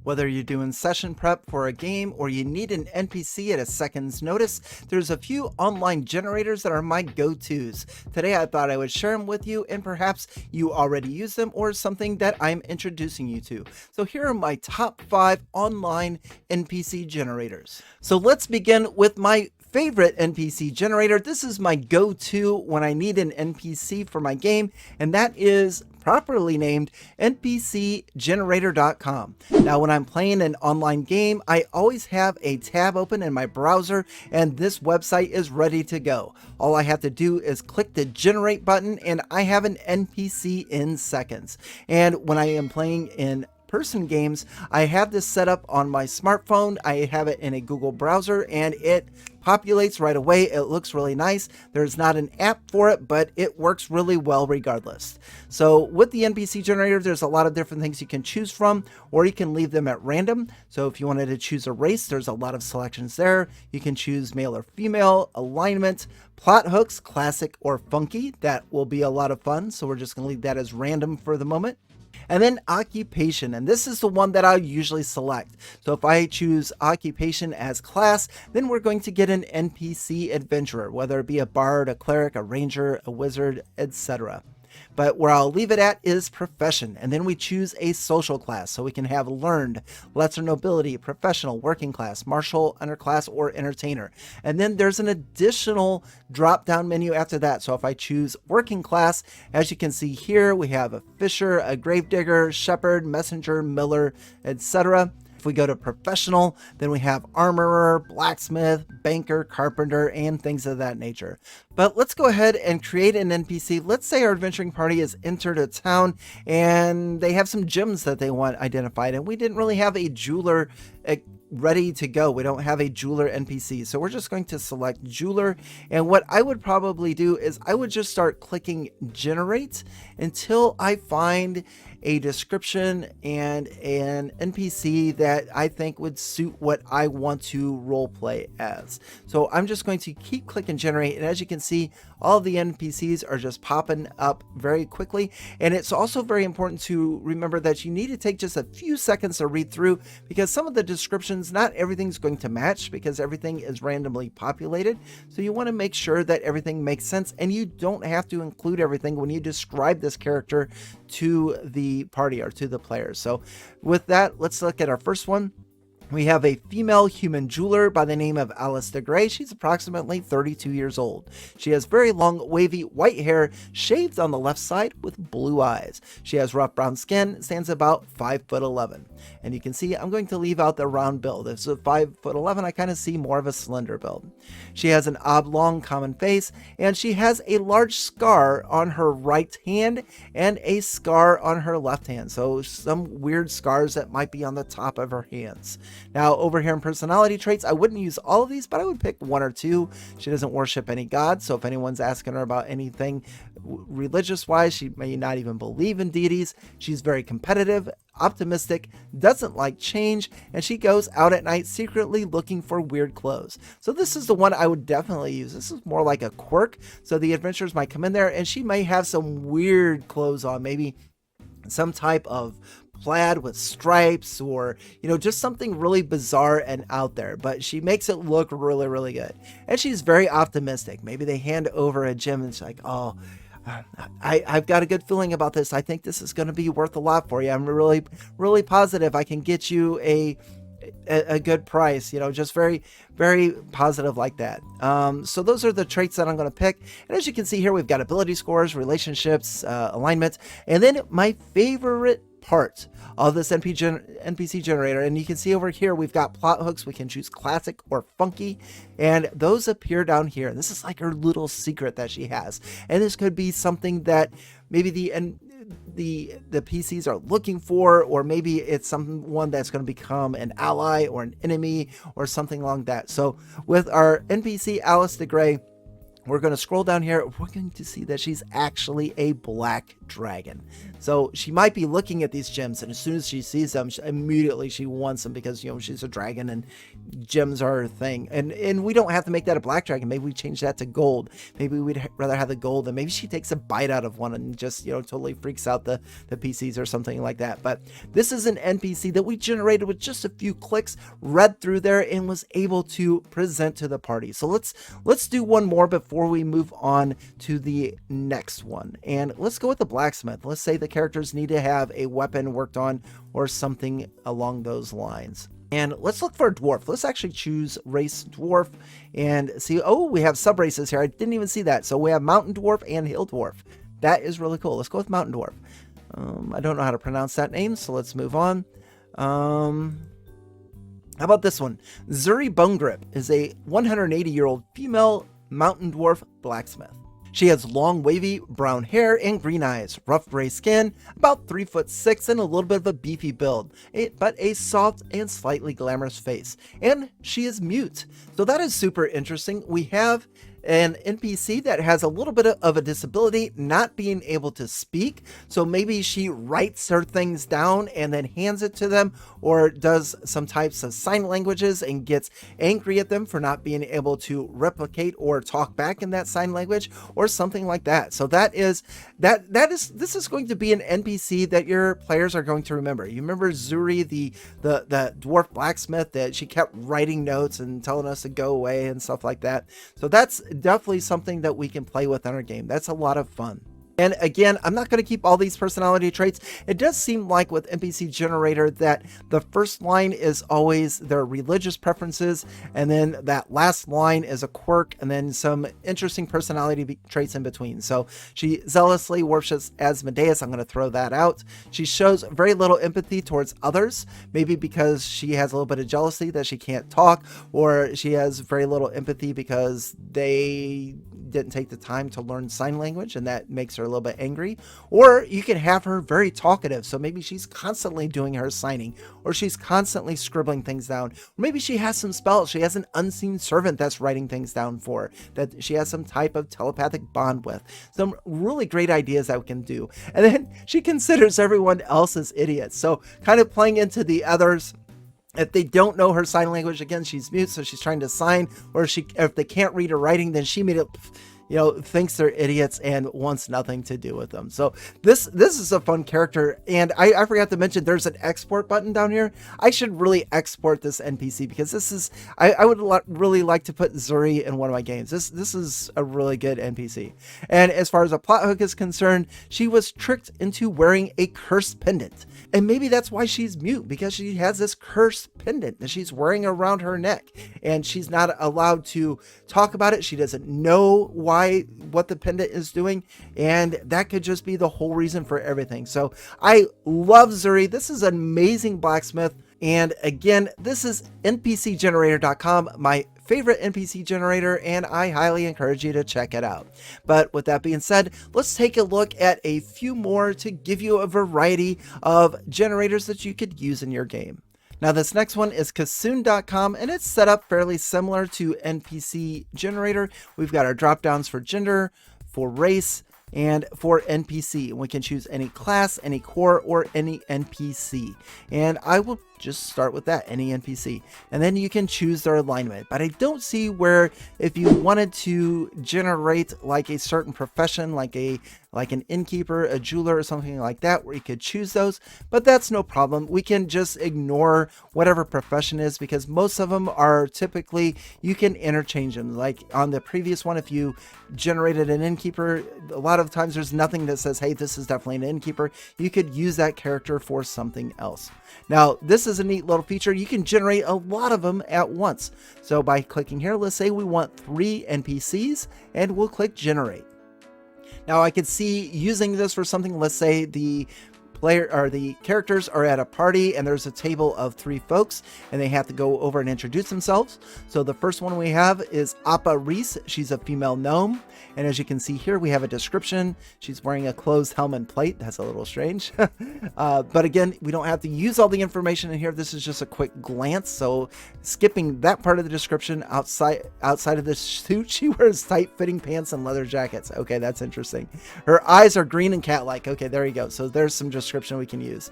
Whether you're doing session prep for a game or you need an NPC at a second's notice, there's a few online generators that are my go-tos. Today I thought I would share them with you, and perhaps you already use them or something that I'm introducing you to. So here are my top 5 online NPC generators. So let's begin with my favorite NPC generator. This is my go-to when I need an NPC for my game, and that is properly named NPCGenerator.com. Now, when I'm playing an online game, I always have a tab open in my browser, and this website is ready to go. All I have to do is click the generate button, and I have an NPC in seconds. And when I am playing in person games, I have this set up on my smartphone. I have it in a Google browser, and it populates right away. It looks really nice. There's not an app for it, but it works really well regardless. So with the NPC generator, there's a lot of different things you can choose from, or you can leave them at random. So if you wanted to choose a race, there's a lot of selections there. You can choose male or female, alignment, plot hooks, classic or funky. That will be a lot of fun. So we're just going to leave that as random for the moment. And then occupation, and this is the one that I'll usually select. So if I choose occupation as class, then we're going to get an NPC adventurer, whether it be a bard, a cleric, a ranger, a wizard, etc. But where I'll leave it at is profession, and then we choose a social class, so we can have learned, lesser nobility, professional, working class, martial, underclass, or entertainer. And then there's an additional drop down menu after that. So if I choose working class, as you can see here, we have a fisher, a gravedigger, shepherd, messenger, miller, etc. If we go to professional, then we have armorer, blacksmith, banker, carpenter, and things of that nature. But let's go ahead and create an NPC. Let's say our adventuring party has entered a town and they have some gems that they want identified, and we didn't really have a jeweler ready to go. We don't have a jeweler NPC, so we're just going to select jeweler. And what I would probably do is I would just start clicking generate until I find a description and an NPC that I think would suit what I want to role play as. So I'm just going to keep clicking generate, and as you can see, all of the NPCs are just popping up very quickly. And it's also very important to remember that you need to take just a few seconds to read through, because some of the descriptions, not everything's going to match because everything is randomly populated. So you want to make sure that everything makes sense, and you don't have to include everything when you describe this character to the party or to the players. So with that, let's look at our first one. We have a female human jeweler by the name of Alice DeGray. She's approximately 32 years old. She has very long, wavy white hair, shaved on the left side with blue eyes. She has rough brown skin, stands about 5'11". And you can see I'm going to leave out the round build. If it's a 5'11", I kind of see more of a slender build. She has an oblong common face, and she has a large scar on her right hand and a scar on her left hand. So some weird scars that might be on the top of her hands. Now over here in personality traits, I wouldn't use all of these, but I would pick 1 or 2. She doesn't worship any gods, so if anyone's asking her about anything religious wise, she may not even believe in deities. She's very competitive, optimistic, doesn't like change, and she goes out at night secretly looking for weird clothes. So this is the one I would definitely use. This is more like a quirk, so the adventurers might come in there and she may have some weird clothes on, maybe some type of plaid with stripes, or just something really bizarre and out there, but she makes it look really, really good. And she's very optimistic. Maybe they hand over a gem and she's like, oh, I've got a good feeling about this. I think this is going to be worth a lot for you. I'm really, really positive I can get you a good price, just very, very positive like that. So those are the traits that I'm going to pick. And as you can see here, we've got ability scores, relationships, alignment, and then my favorite part of this NPC generator, and you can see over here we've got plot hooks. We can choose classic or funky, and those appear down here. And this is like her little secret that she has, and this could be something that maybe the PCs are looking for, or maybe it's someone that's going to become an ally or an enemy or something along that. So with our NPC Alice DeGray, we're going to scroll down here. We're going to see that she's actually a black dragon. So she might be looking at these gems, and as soon as she sees them, immediately she wants them because, you know, she's a dragon and gems are her thing. And we don't have to make that a black dragon. Maybe we change that to gold. Maybe we'd rather have the gold, and maybe she takes a bite out of one and just, you know, totally freaks out the PCs or something like that. But this is an NPC that we generated with just a few clicks, read through there, and was able to present to the party. So let's do one more before we move on to the next one. And let's go with the blacksmith. Let's say the characters need to have a weapon worked on or something along those lines. And let's look for a dwarf. Let's actually choose race dwarf and see. Oh, we have sub races here. I didn't even see that. So we have mountain dwarf and hill dwarf. That is really cool. Let's go with mountain dwarf. I don't know how to pronounce that name, so let's move on. How about this one? Zuri Bonegrip is a 180-year-old female mountain dwarf blacksmith. She has long, wavy brown hair and green eyes, rough gray skin, about 3'6", and a little bit of a beefy build, but a soft and slightly glamorous face. And she is mute. So that is super interesting. We have an NPC that has a little bit of a disability, not being able to speak. So maybe she writes her things down and then hands it to them, or does some types of sign languages and gets angry at them for not being able to replicate or talk back in that sign language or something like that. So this is going to be an NPC that your players are going to remember. You remember Zuri, the dwarf blacksmith, that she kept writing notes and telling us to go away and stuff like that. So that's definitely something that we can play with in our game. That's a lot of fun. And again, I'm not going to keep all these personality traits. It does seem like with NPC Generator that the first line is always their religious preferences, and then that last line is a quirk, and then some interesting personality traits in between. So she zealously worships Asmodeus. I'm going to throw that out. She shows very little empathy towards others, maybe because she has a little bit of jealousy that she can't talk, or she has very little empathy because they didn't take the time to learn sign language, and that makes her a little bit angry. Or you can have her very talkative, so maybe she's constantly doing her signing, or she's constantly scribbling things down, or maybe she has some spells. She has an unseen servant that's writing things down for her, that she has some type of telepathic bond with. Some really great ideas that we can do. And then she considers everyone else as idiots, so kind of playing into the others. If they don't know her sign language, again, she's mute, so she's trying to sign, or if they can't read her writing, then she made it, thinks they're idiots and wants nothing to do with them. So this is a fun character. And I forgot to mention there's an export button down here. I should really export this NPC because this is, I would really like to put Zuri in one of my games. This is a really good NPC. And as far as a plot hook is concerned, she was tricked into wearing a cursed pendant. And maybe that's why she's mute, because she has this cursed pendant that she's wearing around her neck, and she's not allowed to talk about it. She doesn't know what the pendant is doing, and that could just be the whole reason for everything. So I love Zuri. This is an amazing blacksmith. And again, this is NPCGenerator.com, my favorite NPC generator, and I highly encourage you to check it out. But with that being said, let's take a look at a few more to give you a variety of generators that you could use in your game. Now this next one is Kasoon.com, and it's set up fairly similar to NPC Generator. We've got our drop downs for gender, for race, and for NPC. We can choose any class, any core, or any NPC. And I will just start with that, any NPC. And then you can choose their alignment. But I don't see where, if you wanted to generate like a certain profession, like an innkeeper, a jeweler, or something like that, where you could choose those. But that's no problem. We can just ignore whatever profession is, because most of them are typically, you can interchange them. Like on the previous one, if you generated an innkeeper, a lot of times there's nothing that says, hey, this is definitely an innkeeper. You could use that character for something else. Now, this is a neat little feature. You can generate a lot of them at once. So by clicking here, let's say we want 3 NPCs, and we'll click generate. Now I could see using this for something, let's say the the characters are at a party and there's a table of 3 folks and they have to go over and introduce themselves. So the first one we have is Apero. She's a female gnome. And as you can see here, we have a description. She's wearing a closed helm and plate. That's a little strange. But again, we don't have to use all the information in here. This is just a quick glance. So skipping that part of the description, outside of this suit, she wears tight fitting pants and leather jackets. Okay, that's interesting. Her eyes are green and cat-like. Okay, there you go. So there's some description we can use.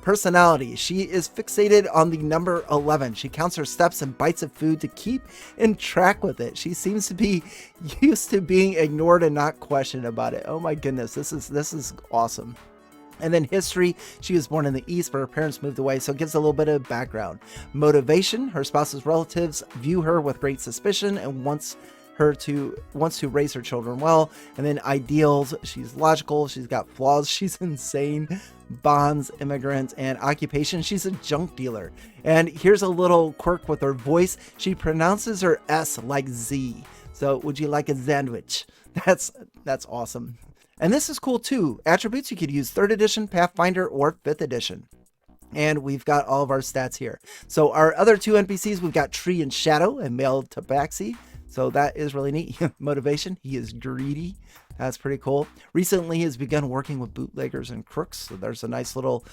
Personality. She is fixated on the number 11. She counts her steps and bites of food to keep in track with it. She seems to be used to being ignored and not questioned about it. Oh my goodness, this is awesome. And then history, she was born in the East, but her parents moved away, so it gives a little bit of background. Motivation, her spouse's relatives view her with great suspicion and wants to raise her children well. And then ideals, she's logical, she's got flaws, she's insane. Bonds, immigrant, and occupation, she's a junk dealer. And here's a little quirk with her voice. She pronounces her S like Z. So would you like a sandwich? That's awesome. And this is cool too. Attributes, you could use 3rd edition, Pathfinder, or 5th edition. And we've got all of our stats here. So our other 2 NPCs, we've got Tree and Shadow and Male Tabaxi. So that is really neat. Motivation, he is greedy. That's pretty cool. Recently, he has begun working with bootleggers and crooks. So there's a nice little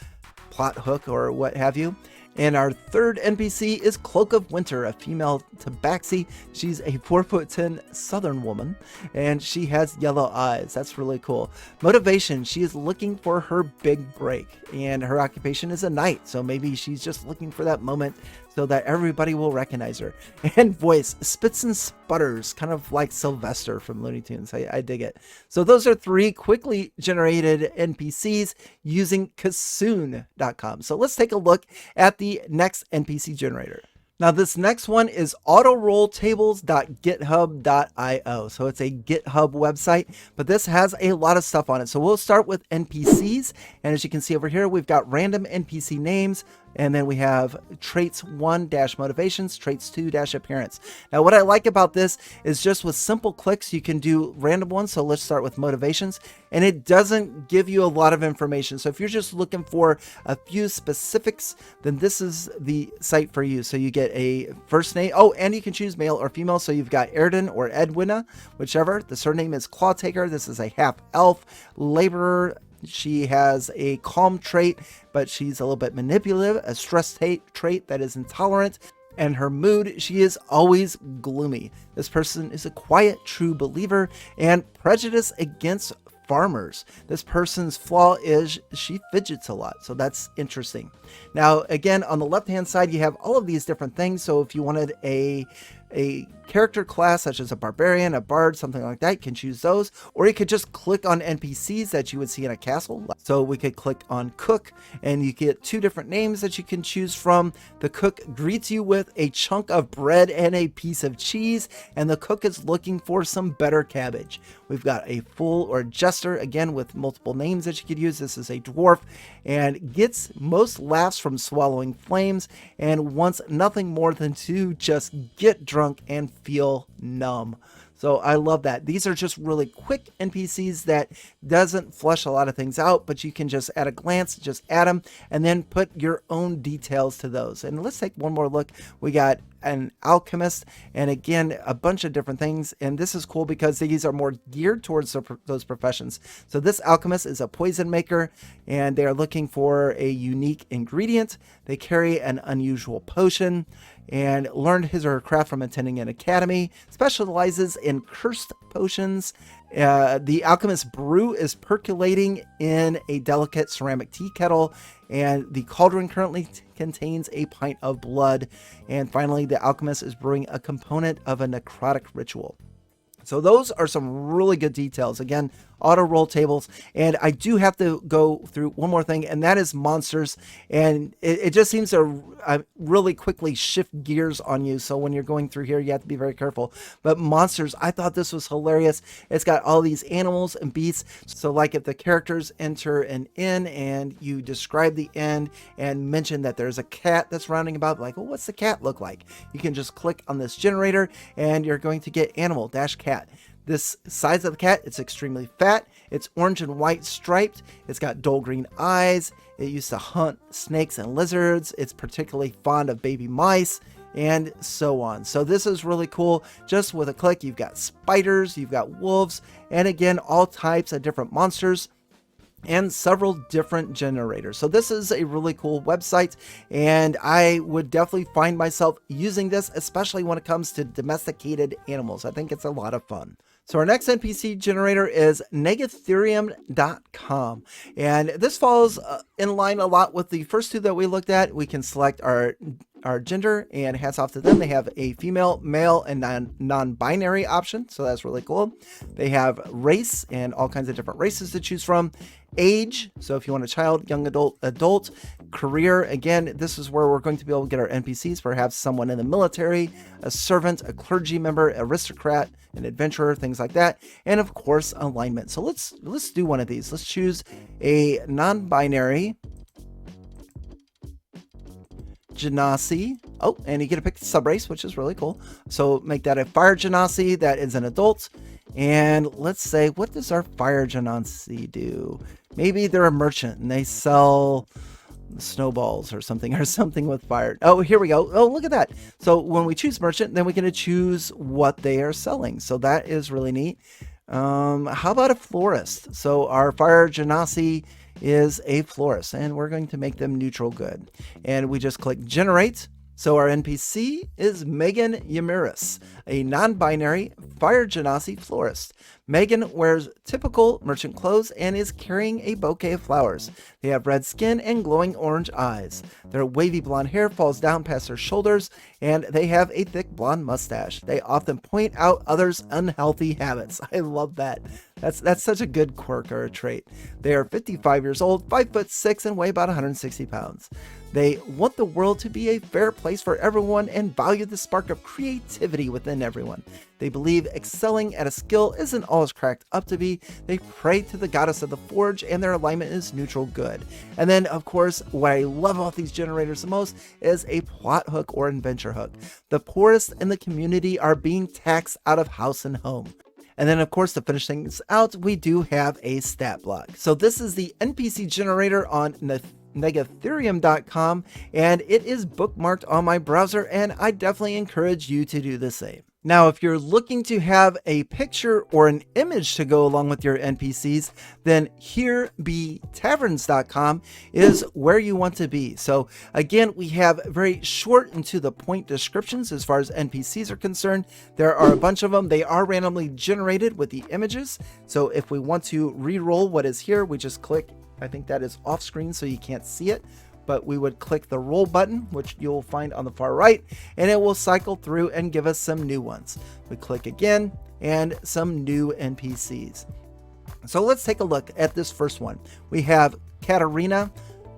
plot hook or what have you. And our 3rd NPC is Cloak of Winter, a female tabaxi. She's a 4'10" southern woman, and she has yellow eyes. That's really cool. Motivation, she is looking for her big break, and her occupation is a knight. So maybe she's just looking for that moment so that everybody will recognize her. And voice, spits and sputters, kind of like Sylvester from Looney Tunes. I dig it. So those are 3 quickly generated NPCs using Kassoon.com. So let's take a look at the next NPC generator. Now this next one is autorolltables.github.io. So it's a GitHub website, but this has a lot of stuff on it. So we'll start with NPCs. And as you can see over here, we've got random NPC names. And then we have traits 1-motivations, traits 2-appearance. Now what I like about this is just with simple clicks, you can do random ones. So let's start with motivations, and it doesn't give you a lot of information. So if you're just looking for a few specifics, then this is the site for you. So you get a first name. Oh, and you can choose male or female. So you've got Erden or Edwina, whichever. The surname is Clawtaker. This is a half elf laborer. She has a calm trait, but she's a little bit manipulative, a stress trait that is intolerant, and her mood, she is always gloomy. This person is a quiet, true believer and prejudice against farmers. This person's flaw is she fidgets a lot. So that's interesting. Now, again, on the left-hand side, you have all of these different things. So if you wanted a character class such as a barbarian, a bard, something like that, you can choose those, or you could just click on NPCs that you would see in a castle. So we could click on cook, and you get 2 different names that you can choose from. The cook greets you with a chunk of bread and a piece of cheese, and the cook is looking for some better cabbage. We've got a fool or jester, again with multiple names that you could use. This is a dwarf and gets most laughs from swallowing flames and wants nothing more than to just get drunk and feel numb. So I love that. These are just really quick NPCs that doesn't flesh a lot of things out, but you can just at a glance, just add them and then put your own details to those. And let's take one more look. We got an alchemist, and again, a bunch of different things. And this is cool because these are more geared towards those professions. So this alchemist is a poison maker, and they are looking for a unique ingredient. They carry an unusual potion and learned his or her craft from attending an academy, specializes in cursed potions. The alchemist brew is percolating in a delicate ceramic tea kettle, and the cauldron currently contains a pint of blood. And finally, the alchemist is brewing a component of a necrotic ritual. So those are some really good details. Again, auto roll tables. And I do have to go through one more thing, and that is monsters. And it just seems to really quickly shift gears on you. So when you're going through here, you have to be very careful. But monsters, I thought this was hilarious. It's got all these animals and beasts. So like if the characters enter an inn and you describe the inn and mention that there's a cat that's rounding about, like, well, what's the cat look like? You can just click on this generator and you're going to get animal-cat. This size of the cat, it's extremely fat. It's orange and white striped. It's got dull green eyes. It used to hunt snakes and lizards. It's particularly fond of baby mice, and so on. So this is really cool. Just with a click, you've got spiders, you've got wolves, and again, all types of different monsters and several different generators. So this is a really cool website, and I would definitely find myself using this, especially when it comes to domesticated animals. I think it's a lot of fun. So our next NPC generator is Negatherium.com, and this falls in line a lot with the first two that we looked at. We can select our gender, and hats off to them. They have a female, male, and non-binary option, so that's really cool. They have race and all kinds of different races to choose from. Age, so if you want a child, young adult. Career, again, this is where we're going to be able to get our NPCs, perhaps someone in the military, a servant, a clergy member, aristocrat, an adventurer, things like that. And of course, alignment. So let's do one of these. Let's choose a non-binary Genasi. Oh, and you get to pick the subrace, which is really cool. So make that a fire Genasi that is an adult. And let's say, what does our fire Genasi do? Maybe they're a merchant and they sell snowballs or something with fire. Oh, here we go. Oh, look at that. So when we choose merchant, then we get to choose what they are selling. So that is really neat. How about a florist? So our fire Genasi is a florist, and we're going to make them neutral good. And we just click generate. So our NPC is Megan Yamiris, a non-binary fire Genasi florist. Megan wears typical merchant clothes and is carrying a bouquet of flowers. They have red skin and glowing orange eyes. Their wavy blonde hair falls down past their shoulders, and they have a thick blonde mustache. They often point out others' unhealthy habits. I love that. That's such a good quirk or a trait. They are 55 years old, 5'6", and weigh about 160 pounds. They want the world to be a fair place for everyone and value the spark of creativity within everyone. They believe excelling at a skill isn't all it's cracked up to be. They pray to the goddess of the forge, and their alignment is neutral good. And then, of course, what I love about these generators the most is a plot hook or adventure hook. The poorest in the community are being taxed out of house and home. And then, of course, to finish things out, we do have a stat block. So this is the NPC generator on Negatherium.com, and it is bookmarked on my browser, and I definitely encourage you to do the same. Now, if you're looking to have a picture or an image to go along with your NPCs, then HereBeTaverns.com is where you want to be. So again, we have very short and to the point descriptions as far as NPCs are concerned. There are a bunch of them. They are randomly generated with the images. So if we want to re-roll what is here, we just click. I think that is off screen so you can't see it, but we would click the roll button, which you'll find on the far right, and it will cycle through and give us some new ones. We click again and some new NPCs. So let's take a look at this first one. We have Katarina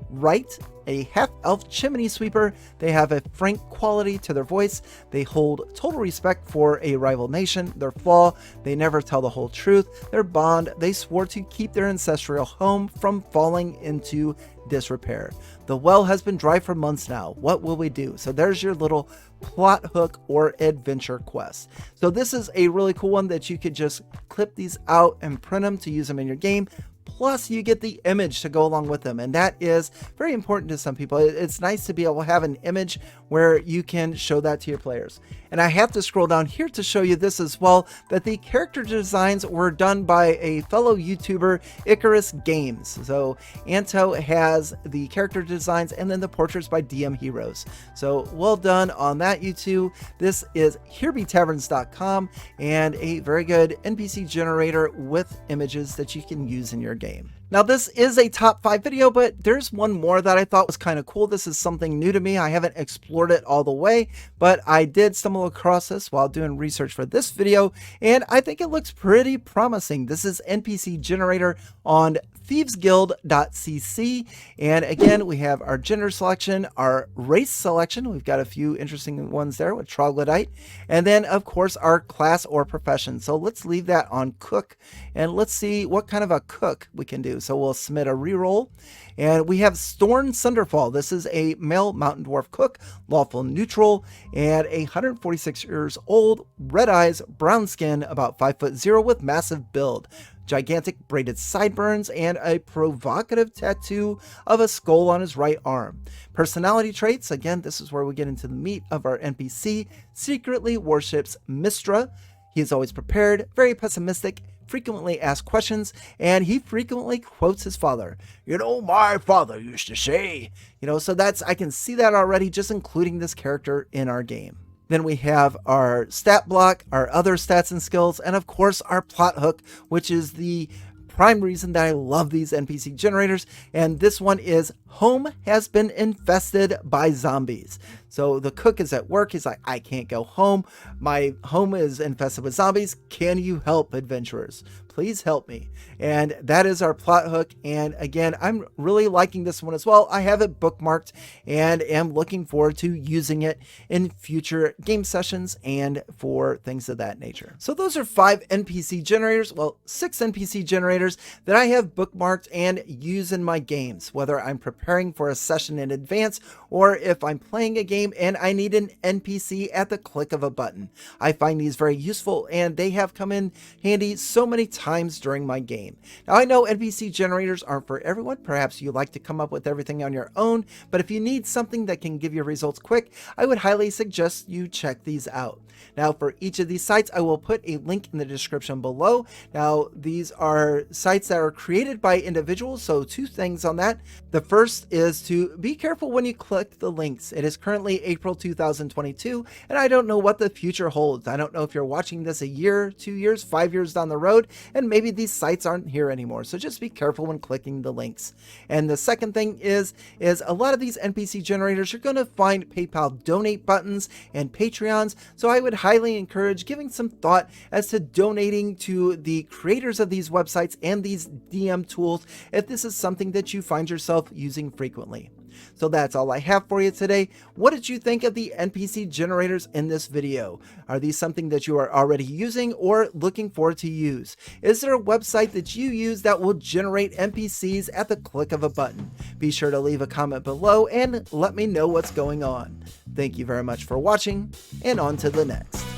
Wright, a half-elf chimney sweeper. They have a frank quality to their voice. They hold total respect for a rival nation. Their flaw, they never tell the whole truth. Their bond, they swore to keep their ancestral home from falling into disrepair. The well has been dry for months now. What will we do? So there's your little plot hook or adventure quest. So this is a really cool one that you could just clip these out and print them to use them in your game. Plus, you get the image to go along with them, and that is very important to some people. It's nice to be able to have an image where you can show that to your players. And I have to scroll down here to show you this as well, that the character designs were done by a fellow YouTuber, Icarus Games. So Anto has the character designs and then the portraits by DM Heroes. So well done on that, you two. This is HereBeTaverns.com and a very good NPC generator with images that you can use in your game. Now, this is a top 5 video, but there's one more that I thought was kind of cool. This is something new to me. I haven't explored it all the way, but I did stumble across this while doing research for this video, and I think it looks pretty promising. This is NPC Generator on ThievesGuild.cc, and again, we have our gender selection, our race selection. We've got a few interesting ones there with troglodyte, and then, of course, our class or profession. So let's leave that on cook, and let's see what kind of a cook we can do. So we'll submit a reroll. And we have Storn Sunderfall. This is a male mountain dwarf cook, lawful neutral, and 146 years old, red eyes, brown skin, about 5'0" with massive build, gigantic braided sideburns, and a provocative tattoo of a skull on his right arm. Personality traits, again, this is where we get into the meat of our NPC, secretly worships Mistra. He is always prepared, very pessimistic, frequently asks questions, and he frequently quotes his father. You know, my father used to say, so I can see that already just including this character in our game. Then we have our stat block, our other stats and skills, and of course our plot hook, which is the prime reason that I love these NPC generators. And this one is home has been infested by zombies. So the cook is at work. He's like, I can't go home. My home is infested with zombies. Can you help, adventurers? Please help me. And that is our plot hook. And again, I'm really liking this one as well. I have it bookmarked and am looking forward to using it in future game sessions and for things of that nature. So those are 5 NPC generators, well, 6 NPC generators that I have bookmarked and use in my games, whether I'm preparing for a session in advance or if I'm playing a game and I need an NPC at the click of a button. I find these very useful and they have come in handy so many times during my game. Now I know NPC generators aren't for everyone. Perhaps you like to come up with everything on your own, but if you need something that can give you results quick, I would highly suggest you check these out. Now for each of these sites, I will put a link in the description below. Now these are sites that are created by individuals, so 2 things on that. The first is to be careful when you click the links. It is currently April 2022, and I don't know what the future holds. I don't know if you're watching this a year, 2 years, 5 years down the road, and maybe these sites aren't here anymore. So just be careful when clicking the links. And the second thing is a lot of these NPC generators, you're going to find PayPal donate buttons and Patreons. So I would highly encourage giving some thought as to donating to the creators of these websites and these DM tools if this is something that you find yourself using frequently. So that's all I have for you today. What did you think of the NPC generators in this video? Are these something that you are already using or looking forward to use? Is there a website that you use that will generate NPCs at the click of a button? Be sure to leave a comment below and let me know what's going on. Thank you very much for watching, and on to the next.